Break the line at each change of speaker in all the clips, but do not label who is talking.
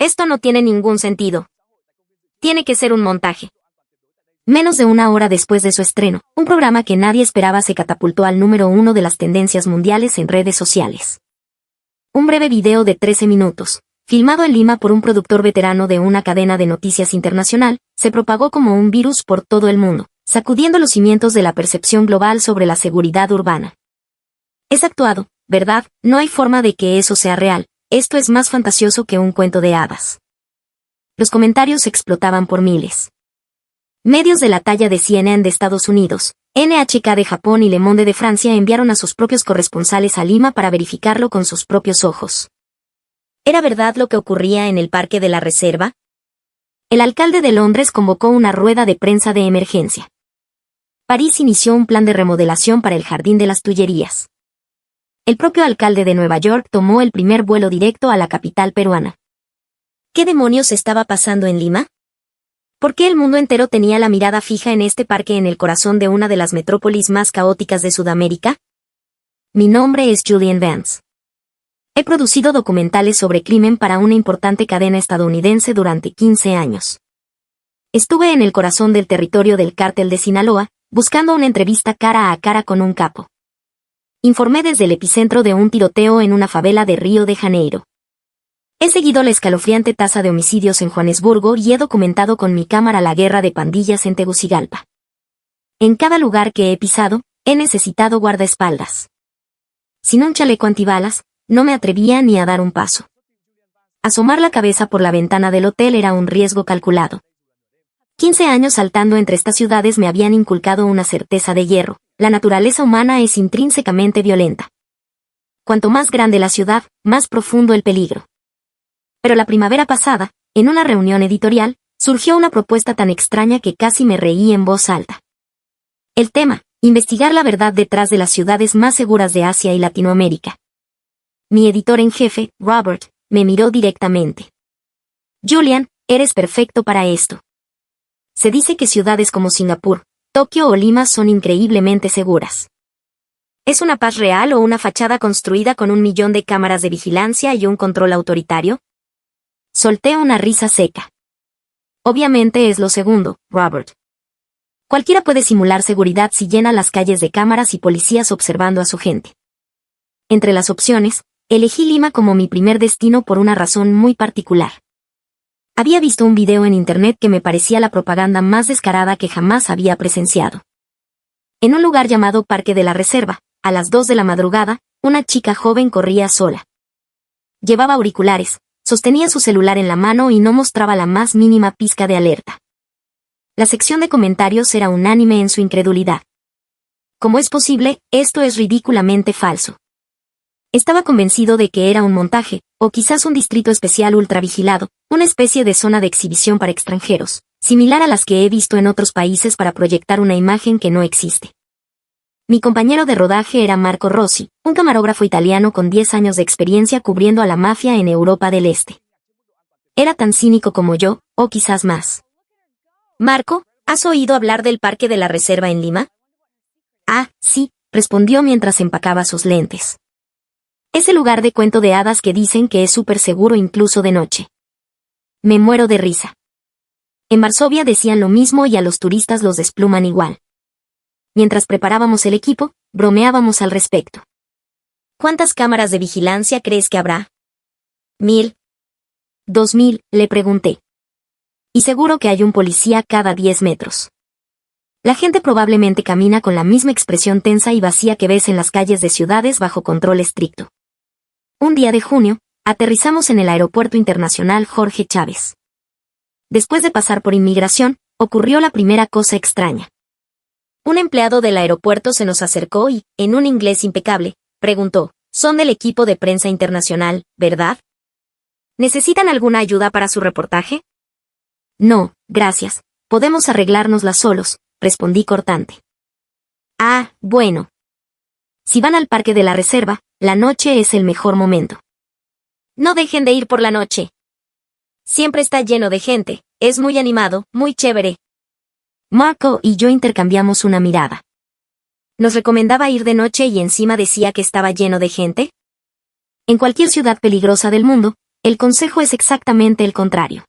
Esto no tiene ningún sentido. Tiene que ser un montaje. Menos de una hora después de su estreno, un programa que nadie esperaba se catapultó al número 1 de las tendencias mundiales en redes sociales. Un breve video de 13 minutos, filmado en Lima por un productor veterano de una cadena de noticias internacional, se propagó como un virus por todo el mundo, sacudiendo los cimientos de la percepción global sobre la seguridad urbana. Es actuado, ¿verdad? No hay forma de que eso sea real, esto es más fantasioso que un cuento de hadas. Los comentarios explotaban por miles. Medios de la talla de CNN de Estados Unidos, NHK de Japón y Le Monde de Francia enviaron a sus propios corresponsales a Lima para verificarlo con sus propios ojos. ¿Era verdad lo que ocurría en el Parque de la Reserva? El alcalde de Londres convocó una rueda de prensa de emergencia. París inició un plan de remodelación para el Jardín de las Tullerías. El propio alcalde de Nueva York tomó el primer vuelo directo a la capital peruana. ¿Qué demonios estaba pasando en Lima? ¿Por qué el mundo entero tenía la mirada fija en este parque en el corazón de una de las metrópolis más caóticas de Sudamérica? Mi nombre es Julian Vance. He producido documentales sobre crimen para una importante cadena estadounidense durante 15 años. Estuve en el corazón del territorio del cártel de Sinaloa, buscando una entrevista cara a cara con un capo. Informé desde el epicentro de un tiroteo en una favela de Río de Janeiro. He seguido la escalofriante tasa de homicidios en Johannesburgo y he documentado con mi cámara la guerra de pandillas en Tegucigalpa. En cada lugar que he pisado, he necesitado guardaespaldas. Sin un chaleco antibalas, no me atrevía ni a dar un paso. Asomar la cabeza por la ventana del hotel era un riesgo calculado. 15 años saltando entre estas ciudades me habían inculcado una certeza de hierro: la naturaleza humana es intrínsecamente violenta. Cuanto más grande la ciudad, más profundo el peligro. Pero la primavera pasada, en una reunión editorial, surgió una propuesta tan extraña que casi me reí en voz alta. El tema: investigar la verdad detrás de las ciudades más seguras de Asia y Latinoamérica. Mi editor en jefe, Robert, me miró directamente. Julian, eres perfecto para esto. Se dice que ciudades como Singapur, Tokio o Lima son increíblemente seguras. ¿Es una paz real o una fachada construida con 1 millón de cámaras de vigilancia y un control autoritario? Solté una risa seca. Obviamente es lo segundo, Robert. Cualquiera puede simular seguridad si llena las calles de cámaras y policías observando a su gente. Entre las opciones, elegí Lima como mi primer destino por una razón muy particular. Había visto un video en internet que me parecía la propaganda más descarada que jamás había presenciado. En un lugar llamado Parque de la Reserva, a las 2 de la madrugada, una chica joven corría sola. Llevaba auriculares, sostenía su celular en la mano y no mostraba la más mínima pizca de alerta. La sección de comentarios era unánime en su incredulidad. ¿Cómo es posible? Esto es ridículamente falso. Estaba convencido de que era un montaje, o quizás un distrito especial ultravigilado, una especie de zona de exhibición para extranjeros, similar a las que he visto en otros países para proyectar una imagen que no existe. Mi compañero de rodaje era Marco Rossi, un camarógrafo italiano con 10 años de experiencia cubriendo a la mafia en Europa del Este. Era tan cínico como yo, o quizás más. Marco, ¿has oído hablar del Parque de la Reserva en Lima? Ah, sí, respondió mientras empacaba sus lentes. Es el lugar de cuento de hadas que dicen que es súper seguro incluso de noche. Me muero de risa. En Varsovia decían lo mismo y a los turistas los despluman igual. Mientras preparábamos el equipo, bromeábamos al respecto. ¿Cuántas cámaras de vigilancia crees que habrá? 1000. 2000, le pregunté. Y seguro que hay un policía cada 10 metros. La gente probablemente camina con la misma expresión tensa y vacía que ves en las calles de ciudades bajo control estricto. Un día de junio, aterrizamos en el Aeropuerto Internacional Jorge Chávez. Después de pasar por inmigración, ocurrió la primera cosa extraña. Un empleado del aeropuerto se nos acercó y, en un inglés impecable, preguntó: «Son del equipo de prensa internacional, ¿verdad? ¿Necesitan alguna ayuda para su reportaje?» «No, gracias. Podemos arreglárnosla solos», respondí cortante. «Ah, bueno. Si van al Parque de la Reserva, la noche es el mejor momento. No dejen de ir por la noche. Siempre está lleno de gente, es muy animado, muy chévere». Marco y yo intercambiamos una mirada. ¿Nos recomendaba ir de noche y encima decía que estaba lleno de gente? En cualquier ciudad peligrosa del mundo, El consejo es exactamente el contrario.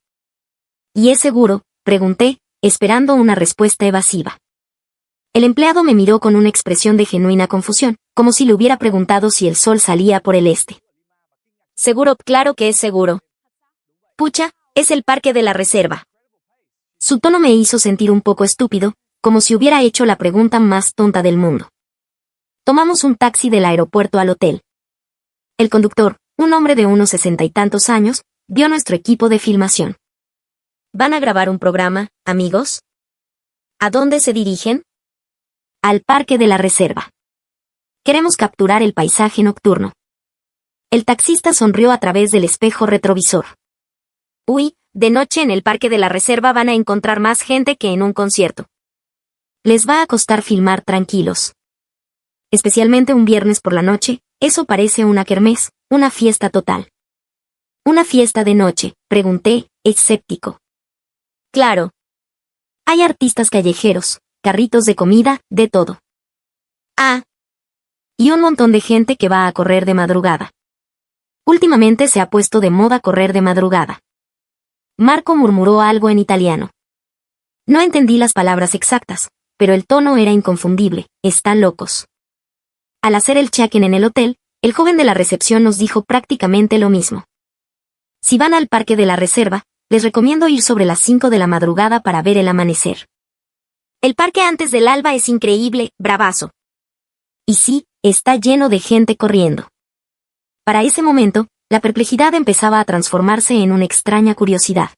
¿Y es seguro?, pregunté, esperando una respuesta evasiva. El empleado me miró con una expresión de genuina confusión, como si le hubiera preguntado si el sol salía por el este. Seguro, claro que es seguro. Pucha, es el parque de la reserva. Su tono me hizo sentir un poco estúpido, como si hubiera hecho la pregunta más tonta del mundo. Tomamos un taxi del aeropuerto al hotel. El conductor, un hombre de unos 60 y tantos años, vio nuestro equipo de filmación. ¿Van a grabar un programa, amigos? ¿A dónde se dirigen? Al parque de la reserva. Queremos capturar el paisaje nocturno. El taxista sonrió a través del espejo retrovisor. Uy, de noche en el parque de la reserva van a encontrar más gente que en un concierto. Les va a costar filmar tranquilos. Especialmente un viernes por la noche, eso parece una kermés, una fiesta total. ¿Una fiesta de noche?, pregunté, escéptico. Claro. Hay artistas callejeros, carritos de comida, de todo. Ah. Y un montón de gente que va a correr de madrugada. Últimamente se ha puesto de moda correr de madrugada. Marco murmuró algo en italiano. No entendí las palabras exactas, pero el tono era inconfundible, están locos. Al hacer el check-in en el hotel, el joven de la recepción nos dijo prácticamente lo mismo. Si van al parque de la reserva, les recomiendo ir sobre las 5 de la madrugada para ver el amanecer. El parque antes del alba es increíble, bravazo. Y sí, está lleno de gente corriendo. Para ese momento, la perplejidad empezaba a transformarse en una extraña curiosidad.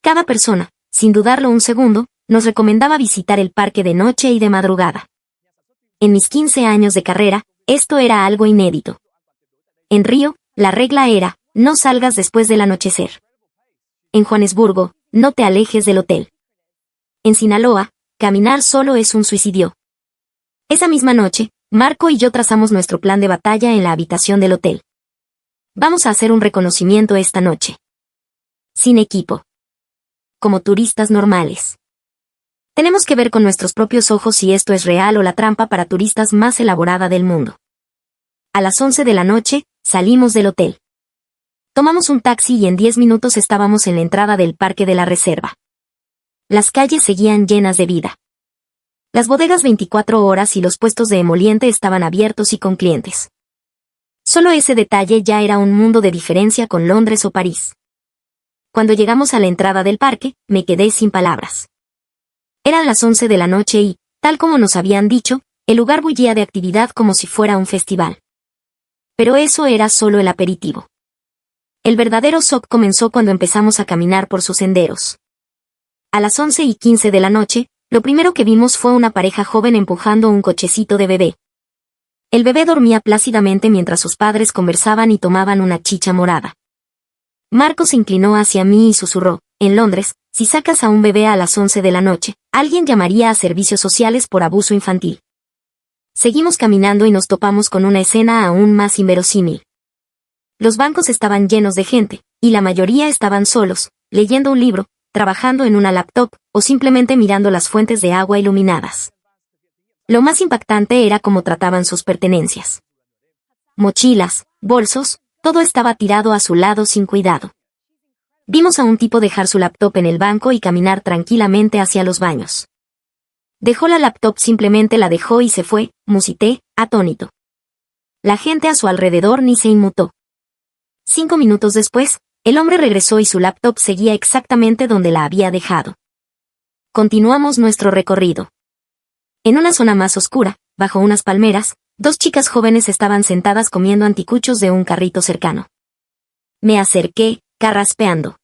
Cada persona, sin dudarlo un segundo, nos recomendaba visitar el parque de noche y de madrugada. En mis 15 años de carrera, esto era algo inédito. En Río, la regla era, no salgas después del anochecer. En Johannesburgo, no te alejes del hotel. En Sinaloa, caminar solo es un suicidio. Esa misma noche, Marco y yo trazamos nuestro plan de batalla en la habitación del hotel. Vamos a hacer un reconocimiento esta noche. Sin equipo. Como turistas normales. Tenemos que ver con nuestros propios ojos si esto es real o la trampa para turistas más elaborada del mundo. A las 11 de la noche, salimos del hotel. Tomamos un taxi y en 10 minutos estábamos en la entrada del parque de la reserva. Las calles seguían llenas de vida. Las bodegas 24 horas y los puestos de emoliente estaban abiertos y con clientes. Solo ese detalle ya era un mundo de diferencia con Londres o París. Cuando llegamos a la entrada del parque, me quedé sin palabras. Eran las 11 de la noche y, tal como nos habían dicho, el lugar bullía de actividad como si fuera un festival. Pero eso era solo el aperitivo. El verdadero shock comenzó cuando empezamos a caminar por sus senderos. A las 11:15 de la noche, lo primero que vimos fue una pareja joven empujando un cochecito de bebé. El bebé dormía plácidamente mientras sus padres conversaban y tomaban una chicha morada. Marco se inclinó hacia mí y susurró, en Londres, si sacas a un bebé a las 11 de la noche, alguien llamaría a servicios sociales por abuso infantil. Seguimos caminando y nos topamos con una escena aún más inverosímil. Los bancos estaban llenos de gente, y la mayoría estaban solos, leyendo un libro, trabajando en una laptop, o simplemente mirando las fuentes de agua iluminadas. Lo más impactante era cómo trataban sus pertenencias. Mochilas, bolsos, todo estaba tirado a su lado sin cuidado. Vimos a un tipo dejar su laptop en el banco y caminar tranquilamente hacia los baños. Dejó la laptop, simplemente la dejó y se fue, musité, atónito. La gente a su alrededor ni se inmutó. 5 minutos después, el hombre regresó y su laptop seguía exactamente donde la había dejado. Continuamos nuestro recorrido. En una zona más oscura, bajo unas palmeras, 2 chicas jóvenes estaban sentadas comiendo anticuchos de un carrito cercano. Me acerqué, carraspeando.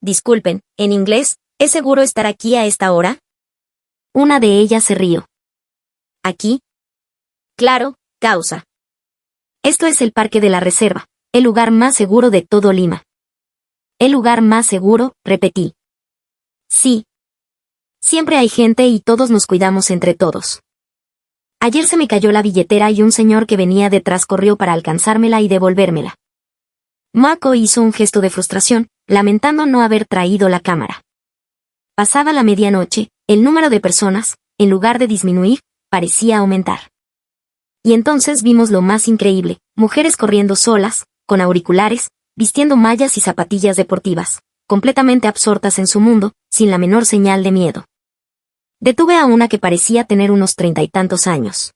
Disculpen, en inglés, ¿es seguro estar aquí a esta hora? Una de ellas se rió. ¿Aquí? Claro, causa. Esto es el parque de la reserva, el lugar más seguro de todo Lima. El lugar más seguro, repetí. Sí. Siempre hay gente y todos nos cuidamos entre todos. Ayer se me cayó la billetera y un señor que venía detrás corrió para alcanzármela y devolvérmela. Marco hizo un gesto de frustración, lamentando no haber traído la cámara. Pasada la medianoche, el número de personas, en lugar de disminuir, parecía aumentar. Y entonces vimos lo más increíble, mujeres corriendo solas, con auriculares, vistiendo mallas y zapatillas deportivas, completamente absortas en su mundo, sin la menor señal de miedo. Detuve a una que parecía tener unos 30 y tantos años.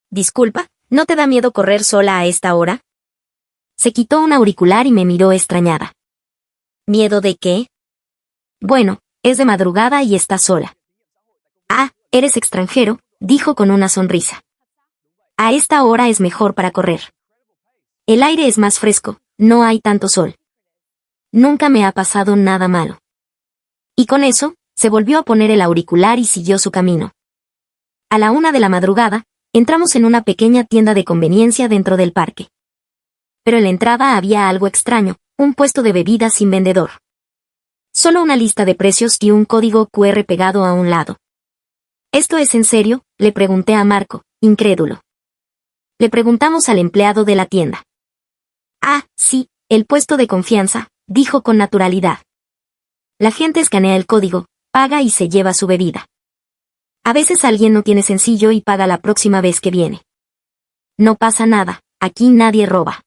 Disculpa, ¿no te da miedo correr sola a esta hora? Se quitó un auricular y me miró extrañada. ¿Miedo de qué? Bueno, es de madrugada y está sola. Ah, eres extranjero, dijo con una sonrisa. A esta hora es mejor para correr. El aire es más fresco, no hay tanto sol. Nunca me ha pasado nada malo. Y con eso, se volvió a poner el auricular y siguió su camino. A la 1 de la madrugada, entramos en una pequeña tienda de conveniencia dentro del parque. Pero en la entrada había algo extraño, un puesto de bebidas sin vendedor. Solo una lista de precios y un código QR pegado a un lado. ¿Esto es en serio?, le pregunté a Marco, incrédulo. Le preguntamos al empleado de la tienda. Ah, sí, el puesto de confianza, dijo con naturalidad. La gente escanea el código, paga y se lleva su bebida. A veces alguien no tiene sencillo y paga la próxima vez que viene. No pasa nada, aquí nadie roba.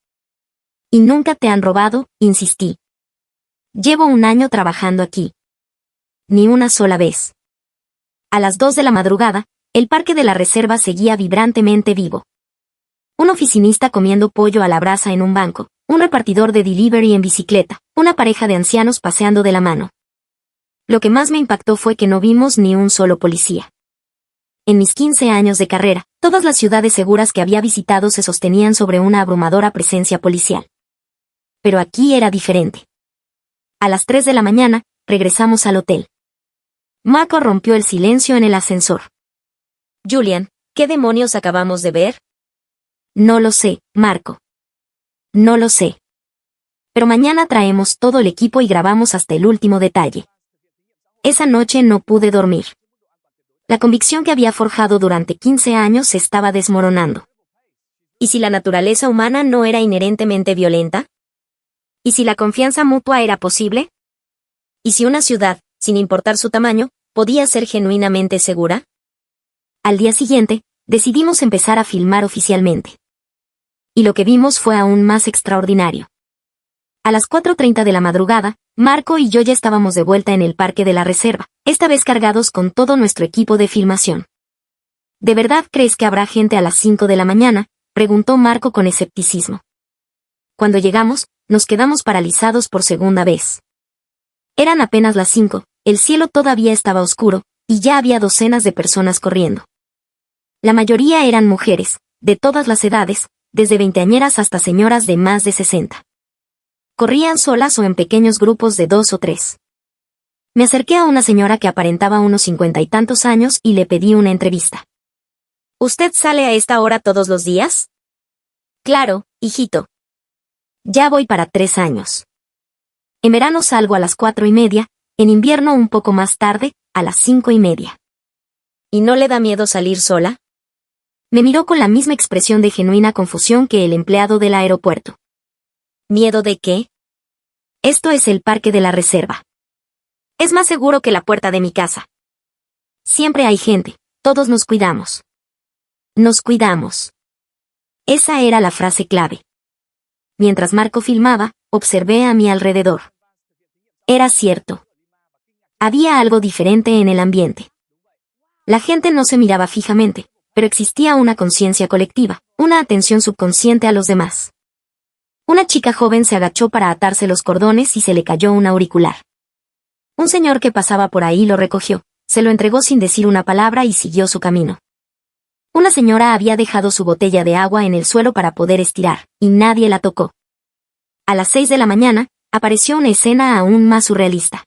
¿Y nunca te han robado?, insistí. Llevo 1 año trabajando aquí. Ni una sola vez. A las 2 de la madrugada, el parque de la reserva seguía vibrantemente vivo. Un oficinista comiendo pollo a la brasa en un banco, un repartidor de delivery en bicicleta, una pareja de ancianos paseando de la mano. Lo que más me impactó fue que no vimos ni un solo policía. En mis 15 años de carrera, todas las ciudades seguras que había visitado se sostenían sobre una abrumadora presencia policial. Pero aquí era diferente. A las 3 de la mañana, regresamos al hotel. Marco rompió el silencio en el ascensor. Julian, ¿qué demonios acabamos de ver? No lo sé, Marco. No lo sé. Pero mañana traemos todo el equipo y grabamos hasta el último detalle. Esa noche no pude dormir. La convicción que había forjado durante 15 años se estaba desmoronando. ¿Y si la naturaleza humana no era inherentemente violenta? ¿Y si la confianza mutua era posible? ¿Y si una ciudad, sin importar su tamaño, podía ser genuinamente segura? Al día siguiente, decidimos empezar a filmar oficialmente. Y lo que vimos fue aún más extraordinario. A las 4:30 de la madrugada, Marco y yo ya estábamos de vuelta en el parque de la reserva, esta vez cargados con todo nuestro equipo de filmación. ¿De verdad crees que habrá gente a las 5 de la mañana?, preguntó Marco con escepticismo. Cuando llegamos, nos quedamos paralizados por segunda vez. Eran apenas las 5, el cielo todavía estaba oscuro, y ya había docenas de personas corriendo. La mayoría eran mujeres, de todas las edades, desde veinteañeras hasta señoras de más de 60. Corrían solas o en pequeños grupos de 2 o 3. Me acerqué a una señora que aparentaba unos 50 y tantos años y le pedí una entrevista. ¿Usted sale a esta hora todos los días? Claro, hijito. Ya voy para 3 años. En verano salgo a las 4:30, en invierno un poco más tarde, a las 5:30. ¿Y no le da miedo salir sola? Me miró con la misma expresión de genuina confusión que el empleado del aeropuerto. ¿Miedo de qué? Esto es el parque de la reserva. Es más seguro que la puerta de mi casa. Siempre hay gente, todos nos cuidamos. Nos cuidamos. Esa era la frase clave. Mientras Marco filmaba, observé a mi alrededor. Era cierto. Había algo diferente en el ambiente. La gente no se miraba fijamente, pero existía una conciencia colectiva, una atención subconsciente a los demás. Una chica joven se agachó para atarse los cordones y se le cayó un auricular. Un señor que pasaba por ahí lo recogió, se lo entregó sin decir una palabra y siguió su camino. Una señora había dejado su botella de agua en el suelo para poder estirar, y nadie la tocó. A las 6 de la mañana, apareció una escena aún más surrealista.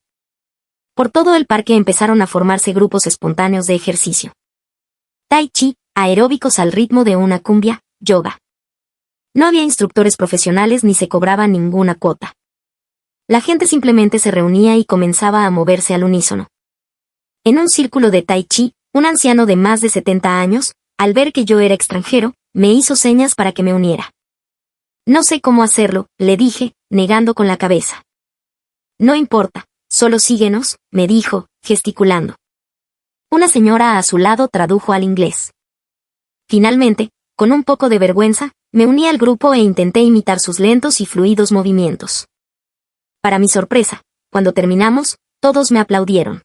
Por todo el parque empezaron a formarse grupos espontáneos de ejercicio. Tai chi, aeróbicos al ritmo de una cumbia, yoga. No había instructores profesionales ni se cobraba ninguna cuota. La gente simplemente se reunía y comenzaba a moverse al unísono. En un círculo de tai chi, un anciano de más de 70 años, al ver que yo era extranjero, me hizo señas para que me uniera. No sé cómo hacerlo, le dije, negando con la cabeza. No importa, solo síguenos, me dijo, gesticulando. Una señora a su lado tradujo al inglés. Finalmente, con un poco de vergüenza, Me uní al grupo e intenté imitar sus lentos y fluidos movimientos. Para mi sorpresa, cuando terminamos, todos me aplaudieron.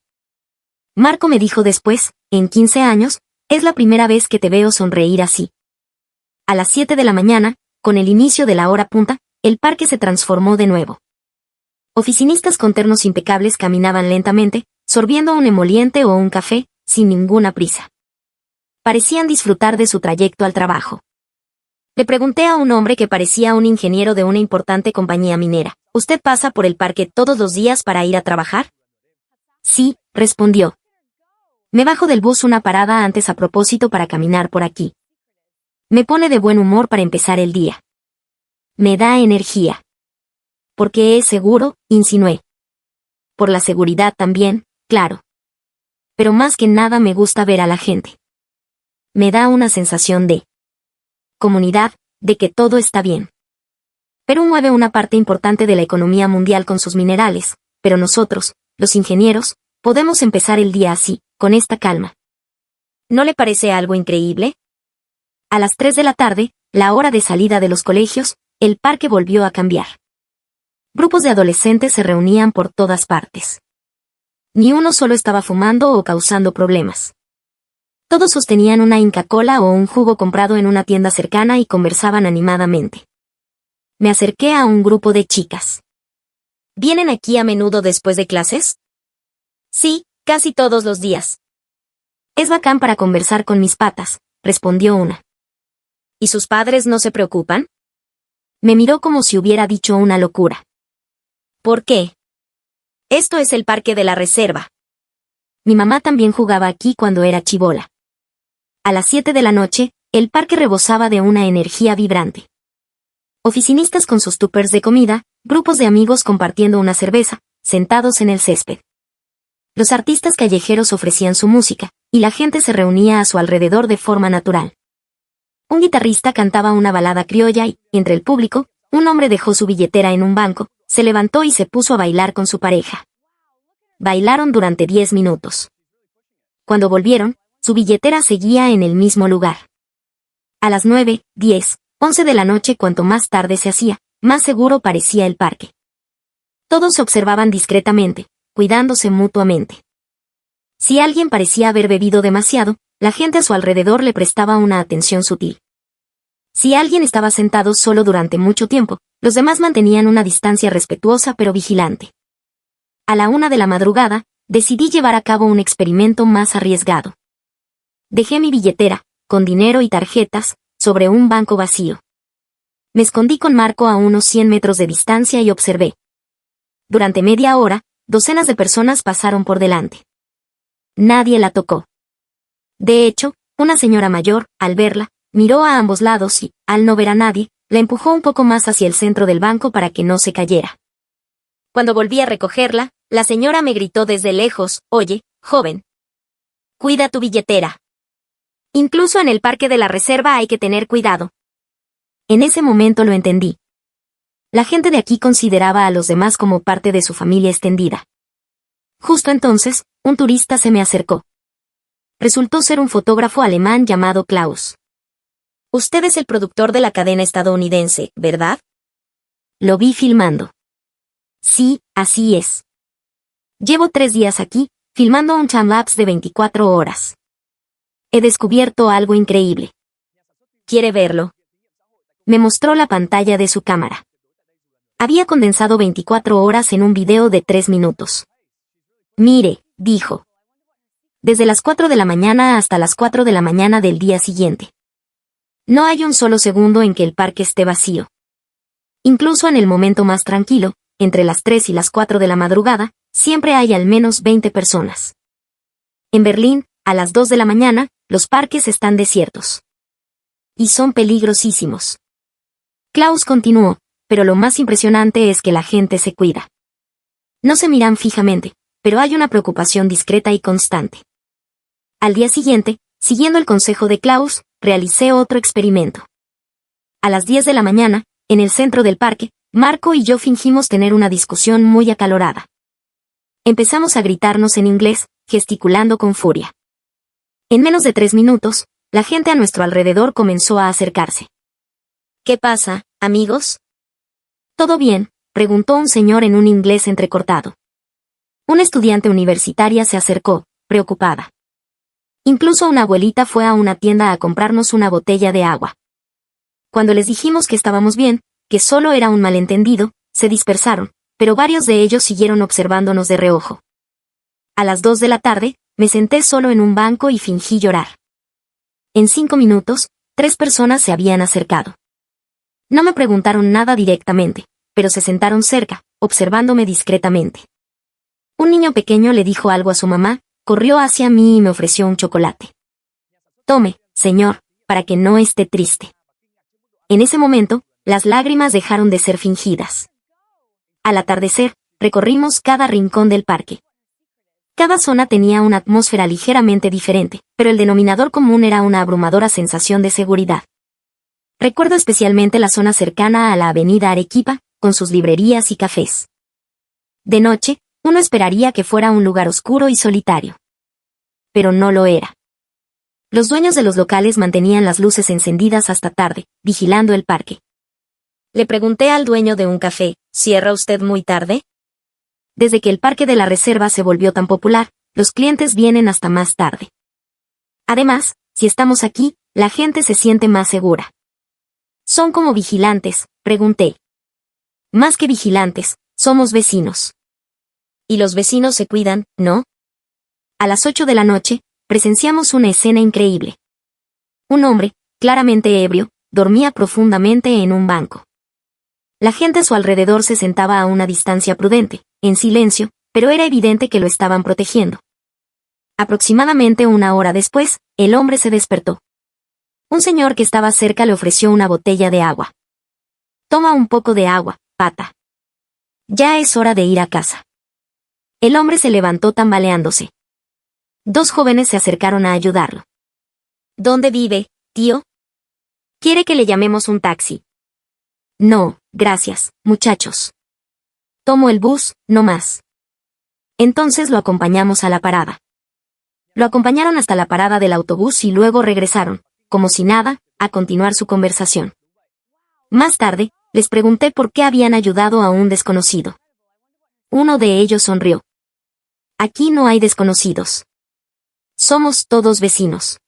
Marco me dijo después, en 15 años, es la primera vez que te veo sonreír así. A las 7 de la mañana, con el inicio de la hora punta, el parque se transformó de nuevo. Oficinistas con ternos impecables caminaban lentamente, sorbiendo un emoliente o un café, sin ninguna prisa. Parecían disfrutar de su trayecto al trabajo. Le pregunté a un hombre que parecía un ingeniero de una importante compañía minera, ¿usted pasa por el parque todos los días para ir a trabajar? Sí, respondió. Me bajo del bus una parada antes a propósito para caminar por aquí. Me pone de buen humor para empezar el día. Me da energía. Porque es seguro, insinué. Por la seguridad también, claro. Pero más que nada me gusta ver a la gente. Me da una sensación de comunidad, de que todo está bien. Perú mueve una parte importante de la economía mundial con sus minerales, pero nosotros, los ingenieros, podemos empezar el día así, con esta calma. ¿No le parece algo increíble? A las 3 de la tarde, la hora de salida de los colegios, el parque volvió a cambiar. Grupos de adolescentes se reunían por todas partes. Ni uno solo estaba fumando o causando problemas. Todos sostenían una Inca Kola o un jugo comprado en una tienda cercana y conversaban animadamente. Me acerqué a un grupo de chicas. ¿Vienen aquí a menudo después de clases? Sí, casi todos los días. Es bacán para conversar con mis patas, respondió una. ¿Y sus padres no se preocupan? Me miró como si hubiera dicho una locura. ¿Por qué? Esto es el parque de la reserva. Mi mamá también jugaba aquí cuando era chibola. A las 7 de la noche, el parque rebosaba de una energía vibrante. Oficinistas con sus tuppers de comida, grupos de amigos compartiendo una cerveza, sentados en el césped. Los artistas callejeros ofrecían su música, y la gente se reunía a su alrededor de forma natural. Un guitarrista cantaba una balada criolla y, entre el público, un hombre dejó su billetera en un banco, se levantó y se puso a bailar con su pareja. Bailaron durante 10 minutos. Cuando volvieron, su billetera seguía en el mismo lugar. A las 9, 10, 11 de la noche, cuanto más tarde se hacía, más seguro parecía el parque. Todos se observaban discretamente, cuidándose mutuamente. Si alguien parecía haber bebido demasiado, la gente a su alrededor le prestaba una atención sutil. Si alguien estaba sentado solo durante mucho tiempo, los demás mantenían una distancia respetuosa pero vigilante. A la 1 de la madrugada, decidí llevar a cabo un experimento más arriesgado. Dejé mi billetera, con dinero y tarjetas, sobre un banco vacío. Me escondí con Marco a unos 100 metros de distancia y observé. Durante media hora, docenas de personas pasaron por delante. Nadie la tocó. De hecho, una señora mayor, al verla, miró a ambos lados y, al no ver a nadie, la empujó un poco más hacia el centro del banco para que no se cayera. Cuando volví a recogerla, la señora me gritó desde lejos, «Oye, joven. Cuida tu billetera. Incluso en el parque de la reserva hay que tener cuidado». En ese momento lo entendí. La gente de aquí consideraba a los demás como parte de su familia extendida. Justo entonces, un turista se me acercó. Resultó ser un fotógrafo alemán llamado Klaus. Usted es el productor de la cadena estadounidense, ¿verdad? Lo vi filmando. Sí, así es. Llevo 3 días aquí, filmando un timelapse de 24 horas. He descubierto algo increíble. ¿Quiere verlo? Me mostró la pantalla de su cámara. Había condensado 24 horas en un video de 3 minutos. Mire, dijo. Desde las 4 de la mañana hasta las 4 de la mañana del día siguiente. No hay un solo segundo en que el parque esté vacío. Incluso en el momento más tranquilo, entre las 3 y las 4 de la madrugada, siempre hay al menos 20 personas. En Berlín, a las 2 de la mañana, los parques están desiertos. Y son peligrosísimos. Klaus continuó, pero lo más impresionante es que la gente se cuida. No se miran fijamente, pero hay una preocupación discreta y constante. Al día siguiente, siguiendo el consejo de Klaus, realicé otro experimento. A las 10 de la mañana, en el centro del parque, Marco y yo fingimos tener una discusión muy acalorada. Empezamos a gritarnos en inglés, gesticulando con furia. En menos de 3 minutos, la gente a nuestro alrededor comenzó a acercarse. ¿Qué pasa, amigos? ¿Todo bien?, preguntó un señor en un inglés entrecortado. Una estudiante universitaria se acercó, preocupada. Incluso una abuelita fue a una tienda a comprarnos una botella de agua. Cuando les dijimos que estábamos bien, que solo era un malentendido, se dispersaron, pero varios de ellos siguieron observándonos de reojo. A las 2 de la tarde, me senté solo en un banco y fingí llorar. En 5 minutos, 3 personas se habían acercado. No me preguntaron nada directamente, pero se sentaron cerca, observándome discretamente. Un niño pequeño le dijo algo a su mamá, corrió hacia mí y me ofreció un chocolate. Tome, señor, para que no esté triste. En ese momento, las lágrimas dejaron de ser fingidas. Al atardecer, recorrimos cada rincón del parque. Cada zona tenía una atmósfera ligeramente diferente, pero el denominador común era una abrumadora sensación de seguridad. Recuerdo especialmente la zona cercana a la avenida Arequipa, con sus librerías y cafés. De noche, uno esperaría que fuera un lugar oscuro y solitario. Pero no lo era. Los dueños de los locales mantenían las luces encendidas hasta tarde, vigilando el parque. Le pregunté al dueño de un café, ¿cierra usted muy tarde? Desde que el parque de la reserva se volvió tan popular, los clientes vienen hasta más tarde. Además, si estamos aquí, la gente se siente más segura. ¿Son como vigilantes?, pregunté. Más que vigilantes, somos vecinos. Y los vecinos se cuidan, ¿no? A las 8 de la noche, presenciamos una escena increíble. Un hombre, claramente ebrio, dormía profundamente en un banco. La gente a su alrededor se sentaba a una distancia prudente, en silencio, pero era evidente que lo estaban protegiendo. Aproximadamente 1 hora después, el hombre se despertó. Un señor que estaba cerca le ofreció una botella de agua. Toma un poco de agua, pata. Ya es hora de ir a casa. El hombre se levantó tambaleándose. 2 jóvenes se acercaron a ayudarlo. ¿Dónde vive, tío? ¿Quiere que le llamemos un taxi? No, gracias, muchachos. Tomo el bus, no más. Entonces lo acompañamos a la parada. Lo acompañaron hasta la parada del autobús y luego regresaron, como si nada, a continuar su conversación. Más tarde, les pregunté por qué habían ayudado a un desconocido. Uno de ellos sonrió. Aquí no hay desconocidos. Somos todos vecinos.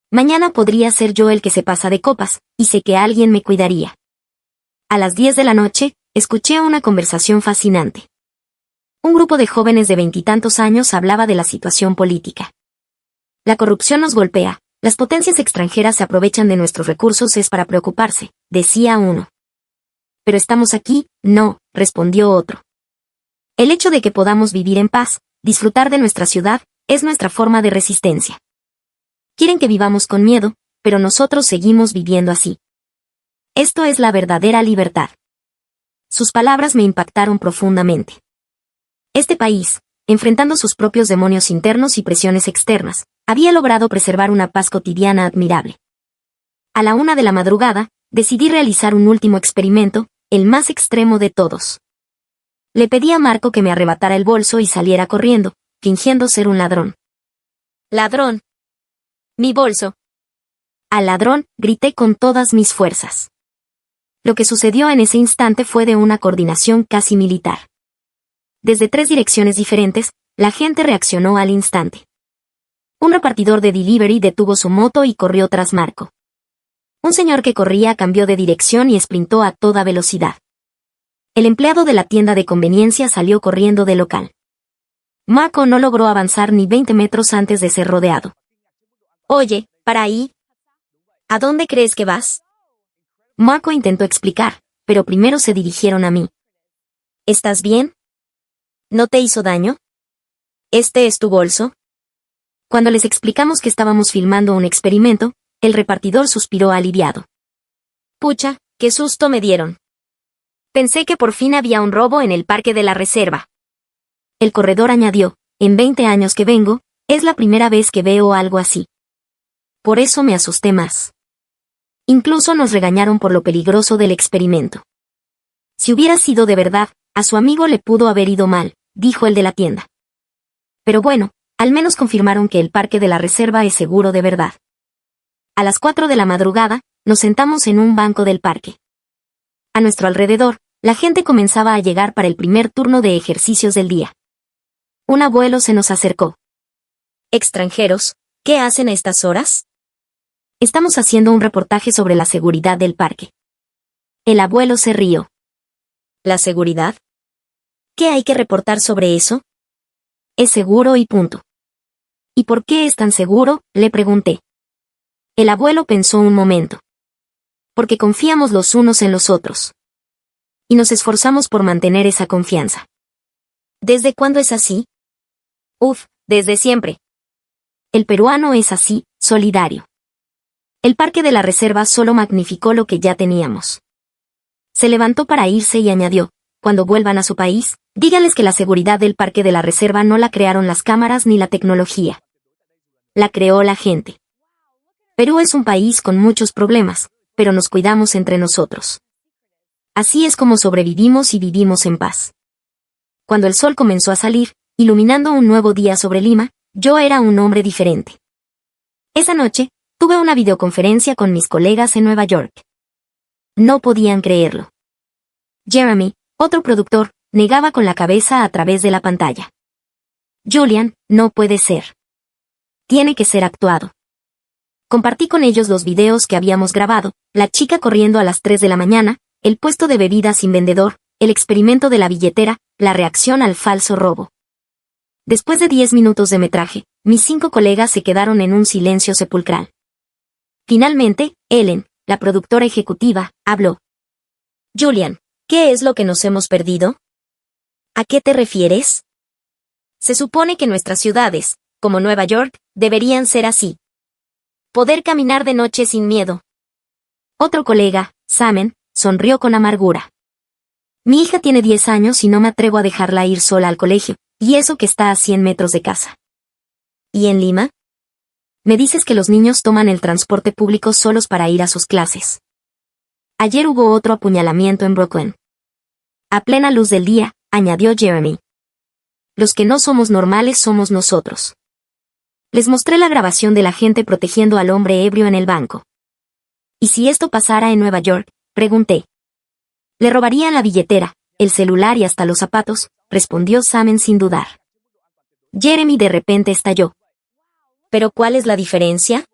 Mañana podría ser yo el que se pasa de copas, y sé que alguien me cuidaría. A las 10 de la noche, escuché una conversación fascinante. Un grupo de jóvenes de 20 y tantos años hablaba de la situación política. La corrupción nos golpea, las potencias extranjeras se aprovechan de nuestros recursos, es para preocuparse, decía uno. Pero estamos aquí, no, respondió otro. El hecho de que podamos vivir en paz, disfrutar de nuestra ciudad, es nuestra forma de resistencia. Quieren que vivamos con miedo, pero nosotros seguimos viviendo así. Esto es la verdadera libertad. Sus palabras me impactaron profundamente. Este país, enfrentando sus propios demonios internos y presiones externas, había logrado preservar una paz cotidiana admirable. A la 1 de la madrugada, decidí realizar un último experimento, el más extremo de todos. Le pedí a Marco que me arrebatara el bolso y saliera corriendo, fingiendo ser un ladrón. ¡Ladrón! ¡Mi bolso! Al ladrón, grité con todas mis fuerzas. Lo que sucedió en ese instante fue de una coordinación casi militar. Desde 3 direcciones diferentes, la gente reaccionó al instante. Un repartidor de delivery detuvo su moto y corrió tras Marco. Un señor que corría cambió de dirección y sprintó a toda velocidad. El empleado de la tienda de conveniencia salió corriendo del local. Marco no logró avanzar ni 20 metros antes de ser rodeado. Oye, para ahí. ¿A dónde crees que vas? Marco intentó explicar, pero primero se dirigieron a mí. ¿Estás bien? ¿No te hizo daño? ¿Este es tu bolso? Cuando les explicamos que estábamos filmando un experimento, el repartidor suspiró aliviado. Pucha, qué susto me dieron. Pensé que por fin había un robo en el parque de la reserva. El corredor añadió, en 20 años que vengo, es la primera vez que veo algo así. Por eso me asusté más. Incluso nos regañaron por lo peligroso del experimento. Si hubiera sido de verdad, a su amigo le pudo haber ido mal, dijo el de la tienda. Pero bueno, al menos confirmaron que el parque de la reserva es seguro de verdad. A las 4 de la madrugada, nos sentamos en un banco del parque. A nuestro alrededor, la gente comenzaba a llegar para el primer turno de ejercicios del día. Un abuelo se nos acercó.
¿Extranjeros? ¿Qué hacen a estas horas?
Estamos haciendo un reportaje sobre la seguridad del parque. El abuelo se rió.
¿La seguridad? ¿Qué hay que reportar sobre eso?
Es seguro y punto. ¿Y por qué es tan seguro?, le pregunté. El abuelo pensó un momento. Porque confiamos los unos en los otros. Y nos esforzamos por mantener esa confianza.
¿Desde cuándo es así?
Desde siempre. El peruano es así, solidario. El parque de la reserva solo magnificó lo que ya teníamos. Se levantó para irse y añadió, cuando vuelvan a su país, díganles que la seguridad del parque de la reserva no la crearon las cámaras ni la tecnología. La creó la gente. Perú es un país con muchos problemas, pero nos cuidamos entre nosotros. Así es como sobrevivimos y vivimos en paz. Cuando el sol comenzó a salir, iluminando un nuevo día sobre Lima, yo era un hombre diferente. Esa noche, tuve una videoconferencia con mis colegas en Nueva York. No podían creerlo. Jeremy, otro productor, negaba con la cabeza a través de la pantalla. Julian, no puede ser. Tiene que ser actuado. Compartí con ellos los videos que habíamos grabado, la chica corriendo a las 3 de la mañana, el puesto de bebidas sin vendedor, el experimento de la billetera, la reacción al falso robo. Después de 10 minutos de metraje, mis 5 colegas se quedaron en un silencio sepulcral. Finalmente, Ellen, la productora ejecutiva, habló.
Julian, ¿qué es lo que nos hemos perdido? ¿A qué te refieres? Se supone que nuestras ciudades, como Nueva York, deberían ser así. Poder caminar de noche sin miedo.
Otro colega, Samen, sonrió con amargura. Mi hija tiene 10 años y no me atrevo a dejarla ir sola al colegio, y eso que está a 100 metros de casa.
¿Y en Lima?
Me dices que los niños toman el transporte público solos para ir a sus clases. Ayer hubo otro apuñalamiento en Brooklyn. A plena luz del día, añadió Jeremy. Los que no somos normales somos nosotros. Les mostré la grabación de la gente protegiendo al hombre ebrio en el banco. ¿Y si esto pasara en Nueva York?, pregunté. Le robarían la billetera, el celular y hasta los zapatos, respondió Samen sin dudar. Jeremy de repente estalló.
¿Pero cuál es la diferencia?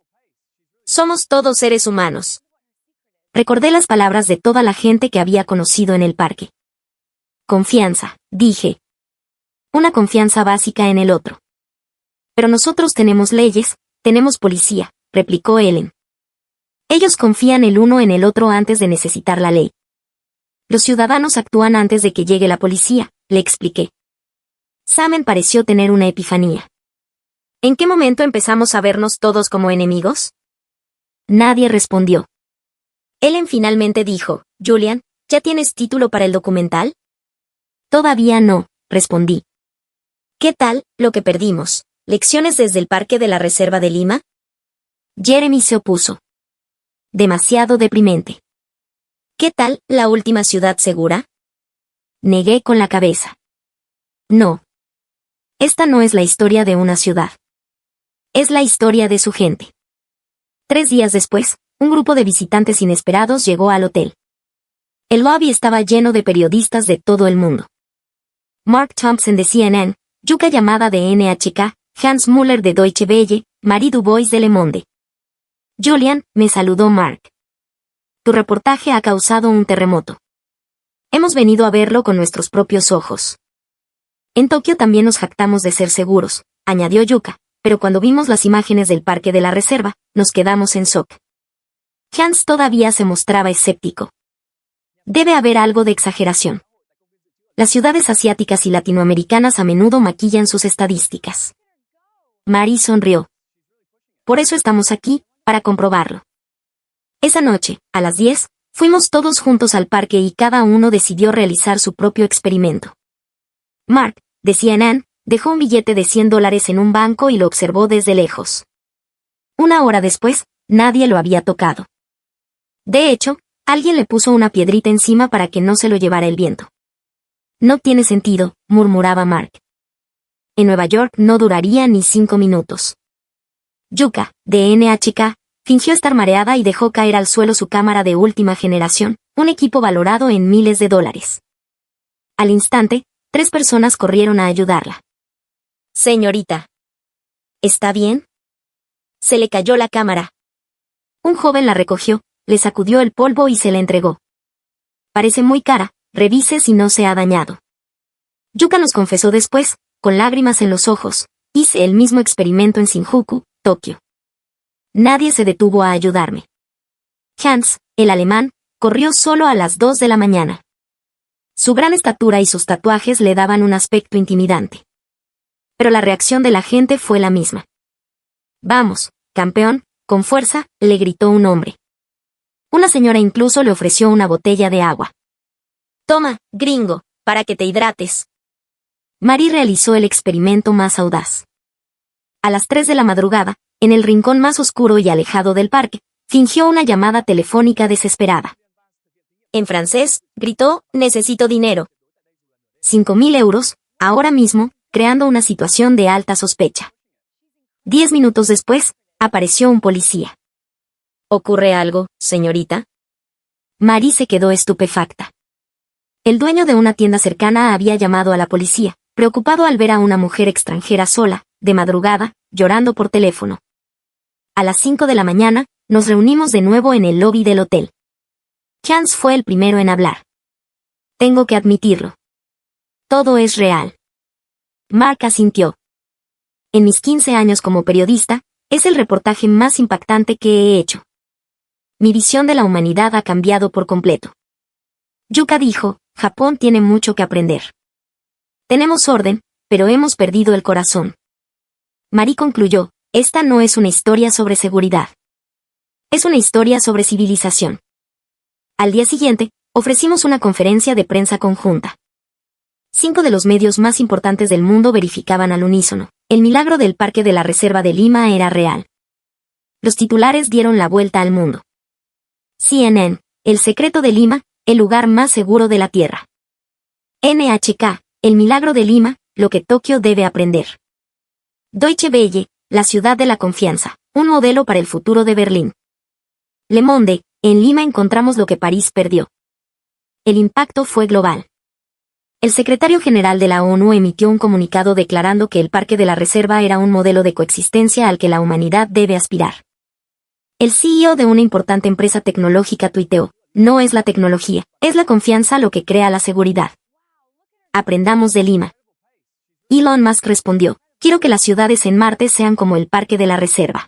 Somos todos seres humanos.
Recordé las palabras de toda la gente que había conocido en el parque. Confianza, dije. Una confianza básica en el otro. Pero nosotros tenemos leyes, tenemos policía, replicó Ellen. Ellos confían el uno en el otro antes de necesitar la ley. Los ciudadanos actúan antes de que llegue la policía, le expliqué. Samen pareció tener una epifanía.
¿En qué momento empezamos a vernos todos como enemigos?
Nadie respondió.
Ellen finalmente dijo, Julian, ¿ya tienes título para el documental?
Todavía no, respondí.
¿Qué tal, lo que perdimos? ¿Lecciones desde el Parque de la Reserva de Lima?
Jeremy se opuso. Demasiado deprimente.
¿Qué tal, la última ciudad segura?
Negué con la cabeza. No. Esta no es la historia de una ciudad. Es la historia de su gente. 3 días después, un grupo de visitantes inesperados llegó al hotel. El lobby estaba lleno de periodistas de todo el mundo. Mark Thompson de CNN, Yuka Yamada de NHK, Hans Müller de Deutsche Welle, Marie Dubois de Le Monde. Julian, me saludó Mark. Tu reportaje ha causado un terremoto. Hemos venido a verlo con nuestros propios ojos. En Tokio también nos jactamos de ser seguros, añadió Yuka, pero cuando vimos las imágenes del parque de la reserva, nos quedamos en shock. Hans todavía se mostraba escéptico. Debe haber algo de exageración. Las ciudades asiáticas y latinoamericanas a menudo maquillan sus estadísticas. Marie sonrió. Por eso estamos aquí, para comprobarlo. Esa noche, a las 10, fuimos todos juntos al parque y cada uno decidió realizar su propio experimento. Mark, de CNN, dejó un billete de $100 en un banco y lo observó desde lejos. 1 hora después, nadie lo había tocado. De hecho, alguien le puso una piedrita encima para que no se lo llevara el viento. No tiene sentido, murmuraba Mark. En Nueva York no duraría ni 5 minutos. Yuka, de NHK, Fingió estar mareada y dejó caer al suelo su cámara de última generación, un equipo valorado en miles de dólares. Al instante, 3 personas corrieron a ayudarla.
Señorita. ¿Está bien? Se le cayó la cámara.
Un joven la recogió, le sacudió el polvo y se la entregó. Parece muy cara, revise si no se ha dañado. Yuka nos confesó después, con lágrimas en los ojos, hice el mismo experimento en Shinjuku, Tokio. Nadie se detuvo a ayudarme. Hans, el alemán, corrió solo a las 2 de la mañana. Su gran estatura y sus tatuajes le daban un aspecto intimidante. Pero la reacción de la gente fue la misma. Vamos, campeón, con fuerza, le gritó un hombre. Una señora incluso le ofreció una botella de agua.
Toma, gringo, para que te hidrates.
Marie realizó el experimento más audaz. A las 3 de la madrugada, en el rincón más oscuro y alejado del parque, fingió una llamada telefónica desesperada.
En francés, gritó, necesito dinero.
5.000 euros, ahora mismo, creando una situación de alta sospecha. 10 minutos después, apareció un policía.
¿Ocurre algo, señorita?
Marie se quedó estupefacta. El dueño de una tienda cercana había llamado a la policía, preocupado al ver a una mujer extranjera sola, de madrugada, llorando por teléfono. A las 5 de la mañana, nos reunimos de nuevo en el lobby del hotel. Hans fue el primero en hablar. Tengo que admitirlo. Todo es real. Mark asintió. En mis 15 años como periodista, es el reportaje más impactante que he hecho. Mi visión de la humanidad ha cambiado por completo. Yuka dijo, Japón tiene mucho que aprender. Tenemos orden, pero hemos perdido el corazón. Marie concluyó, esta no es una historia sobre seguridad. Es una historia sobre civilización. Al día siguiente, ofrecimos una conferencia de prensa conjunta. 5 de los medios más importantes del mundo verificaban al unísono. El milagro del Parque de la Reserva de Lima era real. Los titulares dieron la vuelta al mundo. CNN, el secreto de Lima, el lugar más seguro de la Tierra. NHK, el milagro de Lima, lo que Tokio debe aprender. Deutsche Welle, la ciudad de la confianza, un modelo para el futuro de Berlín. Le Monde, en Lima encontramos lo que París perdió. El impacto fue global. El secretario general de la ONU emitió un comunicado declarando que el Parque de la Reserva era un modelo de coexistencia al que la humanidad debe aspirar. El CEO de una importante empresa tecnológica tuiteó, no es la tecnología, es la confianza lo que crea la seguridad. Aprendamos de Lima. Elon Musk respondió, quiero que las ciudades en Marte sean como el Parque de la Reserva.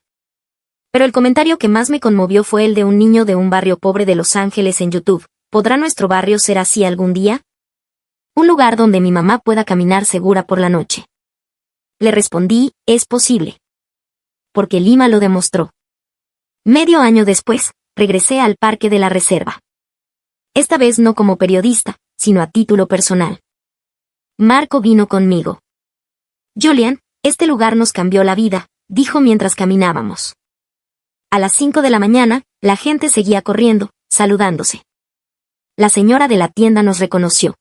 Pero el comentario que más me conmovió fue el de un niño de un barrio pobre de Los Ángeles en YouTube. ¿Podrá nuestro barrio ser así algún día? Un lugar donde mi mamá pueda caminar segura por la noche. Le respondí, es posible. Porque Lima lo demostró. Medio año después, regresé al Parque de la Reserva. Esta vez no como periodista, sino a título personal. Marco vino conmigo. Julian, este lugar nos cambió la vida, dijo mientras caminábamos. A las 5 de la mañana, la gente seguía corriendo, saludándose. La señora de la tienda nos reconoció.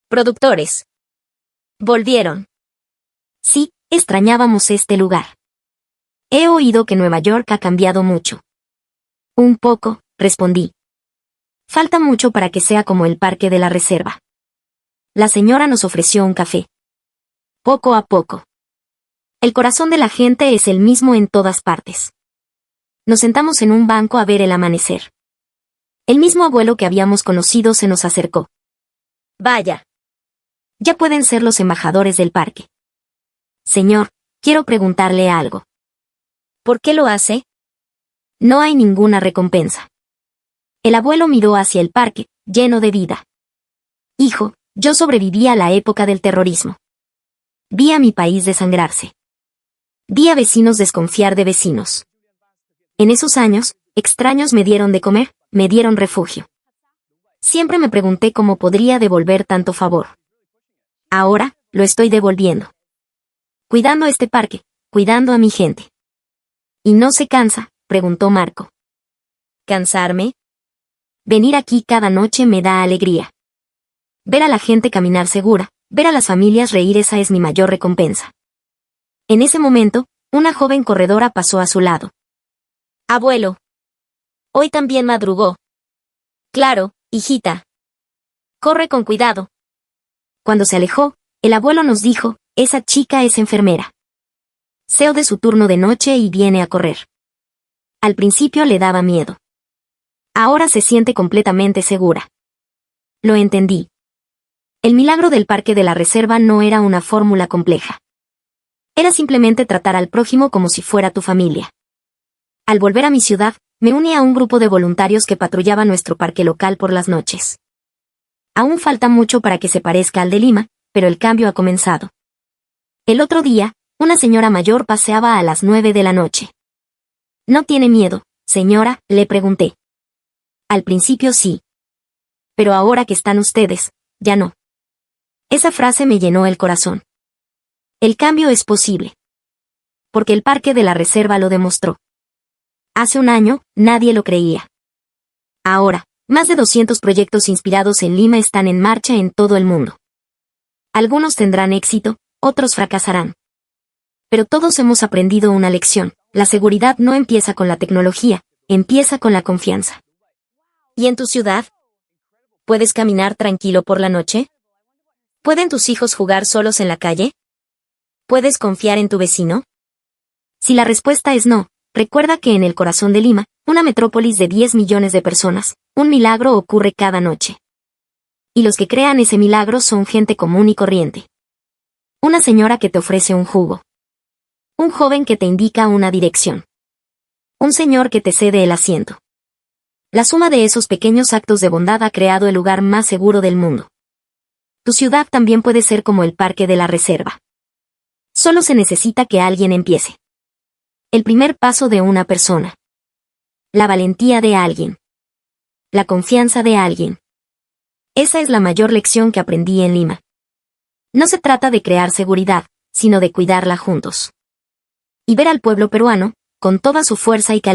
Productores. Volvieron.
Sí, extrañábamos este lugar. He oído que Nueva York ha cambiado mucho. Un poco, respondí. Falta mucho para que sea como el Parque de la Reserva. La señora nos ofreció un café. Poco a poco. El corazón de la gente es el mismo en todas partes. Nos sentamos en un banco a ver el amanecer. El mismo abuelo que habíamos conocido se nos acercó.
Vaya.
Ya pueden ser los embajadores del parque. Señor, quiero preguntarle algo.
¿Por qué lo hace?
No hay ninguna recompensa. El abuelo miró hacia el parque, lleno de vida. Hijo, yo sobreviví a la época del terrorismo. Vi a mi país desangrarse. Vi a vecinos desconfiar de vecinos. En esos años, extraños me dieron de comer, me dieron refugio. Siempre me pregunté cómo podría devolver tanto favor. Ahora, lo estoy devolviendo. Cuidando este parque, cuidando a mi gente. ¿Y no se cansa?, preguntó Marco.
¿Cansarme?
Venir aquí cada noche me da alegría. Ver a la gente caminar segura, ver a las familias reír, esa es mi mayor recompensa. En ese momento, una joven corredora pasó a su lado.
Abuelo. Hoy también madrugó. Claro, hijita. Corre con cuidado.
Cuando se alejó, el abuelo nos dijo, esa chica es enfermera. Seo de su turno de noche y viene a correr. Al principio le daba miedo. Ahora se siente completamente segura. Lo entendí. El milagro del parque de la reserva no era una fórmula compleja. Era simplemente tratar al prójimo como si fuera tu familia. Al volver a mi ciudad, me uní a un grupo de voluntarios que patrullaba nuestro parque local por las noches. Aún falta mucho para que se parezca al de Lima, pero el cambio ha comenzado. El otro día, una señora mayor paseaba a las 9 de la noche. ¿No tiene miedo, señora?, le pregunté. Al principio sí. Pero ahora que están ustedes, ya no. Esa frase me llenó el corazón. El cambio es posible. Porque el parque de la reserva lo demostró. Hace un año, nadie lo creía. Ahora, más de 200 proyectos inspirados en Lima están en marcha en todo el mundo. Algunos tendrán éxito, otros fracasarán. Pero todos hemos aprendido una lección: la seguridad no empieza con la tecnología, empieza con la confianza.
¿Y en tu ciudad? ¿Puedes caminar tranquilo por la noche? ¿Pueden tus hijos jugar solos en la calle? ¿Puedes confiar en tu vecino?
Si la respuesta es no, recuerda que en el corazón de Lima, una metrópolis de 10 millones de personas, un milagro ocurre cada noche. Y los que crean ese milagro son gente común y corriente. Una señora que te ofrece un jugo. Un joven que te indica una dirección. Un señor que te cede el asiento. La suma de esos pequeños actos de bondad ha creado el lugar más seguro del mundo. Tu ciudad también puede ser como el parque de la reserva. Solo se necesita que alguien empiece. El primer paso de una persona. La valentía de alguien. La confianza de alguien. Esa es la mayor lección que aprendí en Lima. No se trata de crear seguridad, sino de cuidarla juntos. Y ver al pueblo peruano, con toda su fuerza y calidad,